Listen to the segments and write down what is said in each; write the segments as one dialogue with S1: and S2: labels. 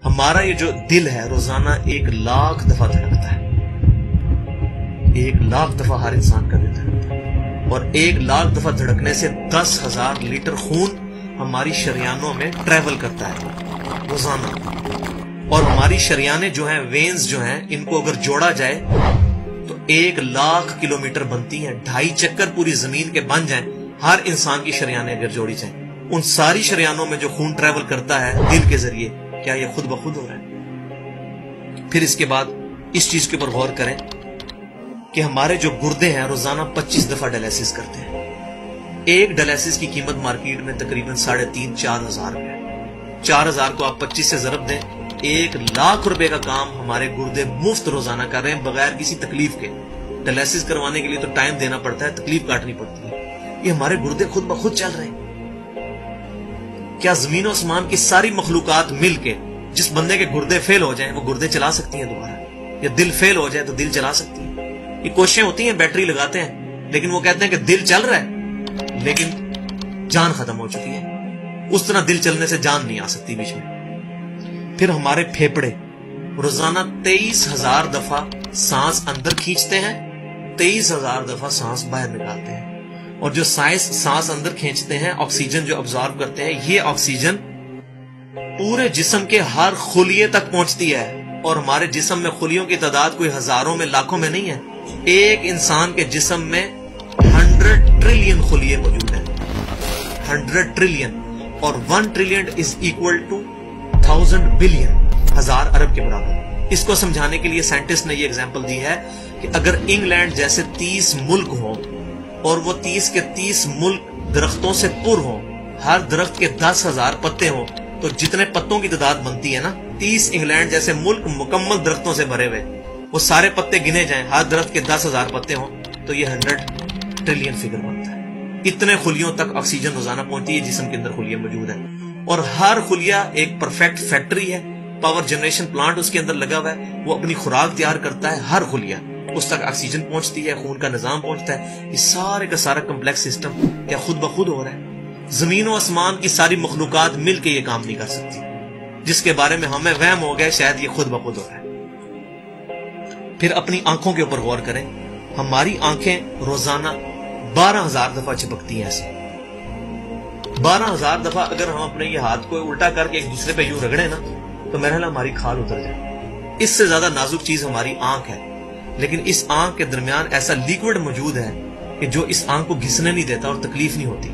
S1: ہمارا یہ جو دل ہے روزانہ 1,00,000 دفعہ دھڑکتا ہے. 1,00,000 دفعہ ہر انسان کا دل دھڑکتا ہے، اور 1,00,000 دفعہ دھڑکنے سے 10,000 لیٹر خون ہماری شریانوں میں ٹریول کرتا ہے روزانہ. اور ہماری شریانیں جو ہیں، وینز جو ہیں، ان کو اگر جوڑا جائے تو 1,00,000 کلومیٹر بنتی ہیں. 2.5 چکر پوری زمین کے بن جائیں ہر انسان کی شریانیں اگر جوڑی جائیں. ان ساری شریانوں میں جو خون ٹریول کرتا ہے دل کے ذریعے، کیا یہ خود بخود ہو رہا ہے؟ پھر اس کے بعد اس چیز کے اوپر غور کریں کہ ہمارے جو گردے ہیں روزانہ 25 دفعہ ڈائلیسس کرتے ہیں. ایک ڈائلیسس کی قیمت مارکیٹ میں تقریباً 3,500-4,000 روپے ہے. 4,000 کو آپ 25 سے ضرب دیں، 1,00,000 روپے کا کام ہمارے گردے مفت روزانہ کر رہے ہیں بغیر کسی تکلیف کے. ڈائلیسس کروانے کے لیے تو ٹائم دینا پڑتا ہے، تکلیف کاٹنی پڑتی ہے. یہ ہمارے گردے خود بخود چل رہے ہیں. کیا زمین و آسمان کی ساری مخلوقات مل کے جس بندے کے گردے فیل ہو جائیں وہ گردے چلا سکتی ہیں دوبارہ؟ یا دل فیل ہو جائے تو دل چلا سکتی ہیں؟ یہ کوششیں ہوتی ہیں، بیٹری لگاتے ہیں، لیکن وہ کہتے ہیں کہ دل چل رہا ہے لیکن جان ختم ہو چکی ہے. اس طرح دل چلنے سے جان نہیں آ سکتی بیچ میں. پھر ہمارے پھیپڑے روزانہ 23,000 دفعہ سانس اندر کھینچتے ہیں، 23,000 دفعہ سانس باہر نکالتے ہیں. اور جو سانس اندر کھینچتے ہیں، آکسیجن جو ابزارو کرتے ہیں، یہ آکسیجن پورے جسم کے ہر خلیے تک پہنچتی ہے. اور ہمارے جسم میں خلیوں کی تعداد کوئی ہزاروں میں لاکھوں میں نہیں ہے. ایک انسان کے جسم میں 100 ٹریلین خلیے موجود ہیں. 100 ٹریلین، اور 1 trillion is equal to 1000 billion, 1000 ارب کے برابر. اس کو سمجھانے کے لیے سائنٹسٹ نے یہ ایگزامپل دی ہے کہ اگر انگلینڈ جیسے 30 ملک ہوں اور وہ 30 کے 30 ملک درختوں سے پر ہوں، ہر درخت کے 10,000 پتے ہوں، تو جتنے پتوں کی تعداد بنتی ہے نا، 30 انگلینڈ جیسے ملک مکمل درختوں سے بھرے ہوئے، وہ سارے پتے گنے جائیں، ہر درخت کے 10,000 پتے ہوں، تو یہ 100 ٹریلین فگر بنتا ہے. اتنے خلیوں تک آکسیجن روزانہ پہنچتی ہے، جسم کے اندر خلیے موجود ہیں. اور ہر خلیہ ایک پرفیکٹ فیکٹری ہے، پاور جنریشن پلانٹ اس کے اندر لگا ہوا ہے، وہ اپنی خوراک تیار کرتا ہے. ہر خلیہ اس تک آکسیجن پہنچتی ہے، خون کا نظام پہنچتا ہے. یہ سارے کا سارا کمپلیکس سسٹم کیا خود بخود ہو رہا ہے؟ زمین و آسمان کی ساری مخلوقات مل کے یہ کام نہیں کر سکتی، جس کے بارے میں ہمیں وہم ہو گیا شاید یہ خود بخود ہو رہا ہے. پھر اپنی آنکھوں کے اوپر غور کریں. ہماری آنکھیں روزانہ 12,000 دفعہ چپکتی ہیں. ایسے 12,000 دفعہ اگر ہم اپنے یہ ہاتھ کو الٹا کر کے ایک دوسرے پہ یوں رگڑیں نا، تو میرا خیال ہماری کھال اتر جائے. اس سے زیادہ نازک چیز ہماری آنکھ ہے. لیکن اس آنکھ کے درمیان ایسا لیکوڈ موجود ہے کہ جو اس آنکھ کو گھسنے نہیں دیتا اور تکلیف نہیں ہوتی.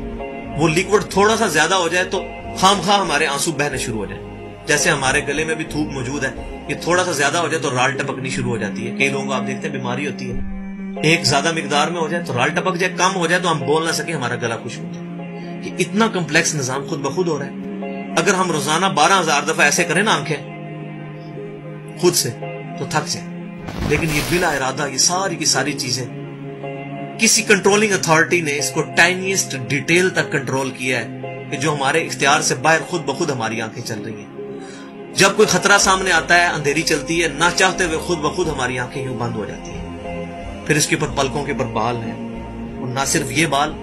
S1: وہ لیکوڈ تھوڑا سا زیادہ ہو جائے تو خام خواہ ہمارے آنسو بہنے شروع ہو جائیں. جیسے ہمارے گلے میں بھی تھوک موجود ہے، یہ تھوڑا سا زیادہ ہو جائے تو رال ٹپکنی شروع ہو جاتی ہے. کئی لوگوں کو آپ دیکھتے ہیں بیماری ہوتی ہے، ایک زیادہ مقدار میں ہو جائے تو رال ٹپک جائے، کم ہو جائے تو ہم بول نہ سکیں، ہمارا گلا خشک ہو جائے. یہ اتنا کمپلیکس نظام خود بخود ہو رہا ہے. اگر ہم روزانہ 12,000 دفعہ ایسے کریں نا آنکھیں خود سے تو تھک جائیں. لیکن یہ بلا ارادہ یہ ساری کی ساری چیزیں کسی کنٹرولنگ اتھارٹی نے اس کو ٹائنیسٹ ڈیٹیل تک کنٹرول کیا ہے کہ جو ہمارے اختیار سے باہر خود بخود ہماری آنکھیں چل رہی ہیں. جب کوئی خطرہ سامنے آتا ہے، اندھیری چلتی ہے، نہ چاہتے ہوئے خود بخود ہماری آنکھیں یوں بند ہو جاتی ہیں. پھر اس کے اوپر پلکوں کے اوپر بال ہیں، اور نہ صرف یہ بال،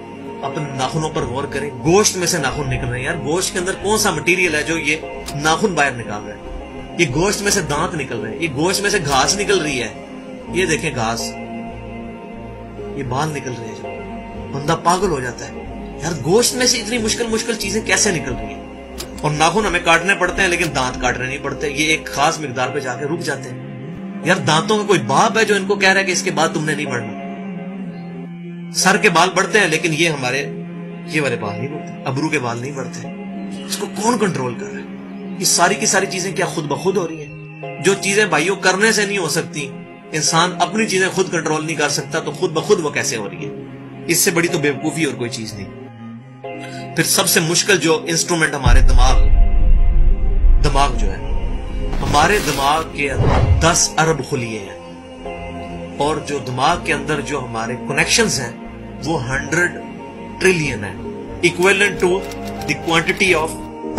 S1: اپنے ناخنوں پر غور کریں. گوشت میں سے ناخن نکل رہے ہیں. یار گوشت کے اندر کون سا مٹیریل ہے جو یہ ناخن باہر نکال رہا ہے؟ یہ گوشت میں سے دانت نکل رہے ہیں، یہ گوشت میں سے گھاس نکل رہی ہے. یہ دیکھیں گھاس، یہ بال نکل رہے ہیں. جو بندہ پاگل ہو جاتا ہے، یار گوشت میں سے اتنی مشکل چیزیں کیسے نکل رہی ہیں؟ اور ناخن ہمیں کاٹنے پڑتے ہیں لیکن دانت کاٹنے نہیں پڑتے. یہ ایک خاص مقدار پہ جا کے رک جاتے ہیں. یار دانتوں کا کوئی باپ ہے جو ان کو کہہ رہا ہے کہ اس کے بعد تم نے نہیں بڑھنا؟ سر کے بال بڑھتے ہیں لیکن یہ ہمارے یہ والے بال نہیں بڑھتے، ابرو کے بال نہیں بڑھتے. اس کو کون کنٹرول کر رہا ہے؟ یہ ساری کی ساری چیزیں کیا خود بخود ہو رہی ہیں؟ جو چیزیں بھائیوں کرنے سے نہیں ہو سکتی، انسان اپنی چیزیں خود کنٹرول نہیں کر سکتا، تو خود بخود وہ کیسے ہو رہی ہے؟ اس سے بڑی تو بیوقوفی اور کوئی چیز نہیں. پھر سب سے مشکل جو انسٹرومنٹ ہمارے دماغ جو ہے، ہمارے دماغ کے اندر 10 ارب خلیے ہیں، اور جو دماغ کے اندر جو ہمارے کنیکشنز ہیں وہ 100 ٹریلین ہیں، equivalent to the quantity of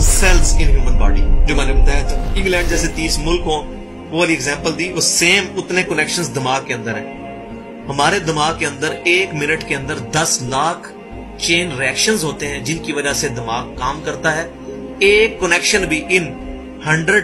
S1: cells in human body. جو میں نے بتایا تھا انگلینڈ جیسے 30 ملک ہوں، وہ والی ایگزامپل دی، وہ سیم اتنے کنیکشنز دماغ کے اندر ہیں. ہمارے دماغ کے اندر 1 منٹ کے اندر 10 لاکھ چین ریئیکشنز ہوتے ہیں جن کی وجہ سے دماغ کام کرتا ہے. ایک کنیکشن بھی ان 100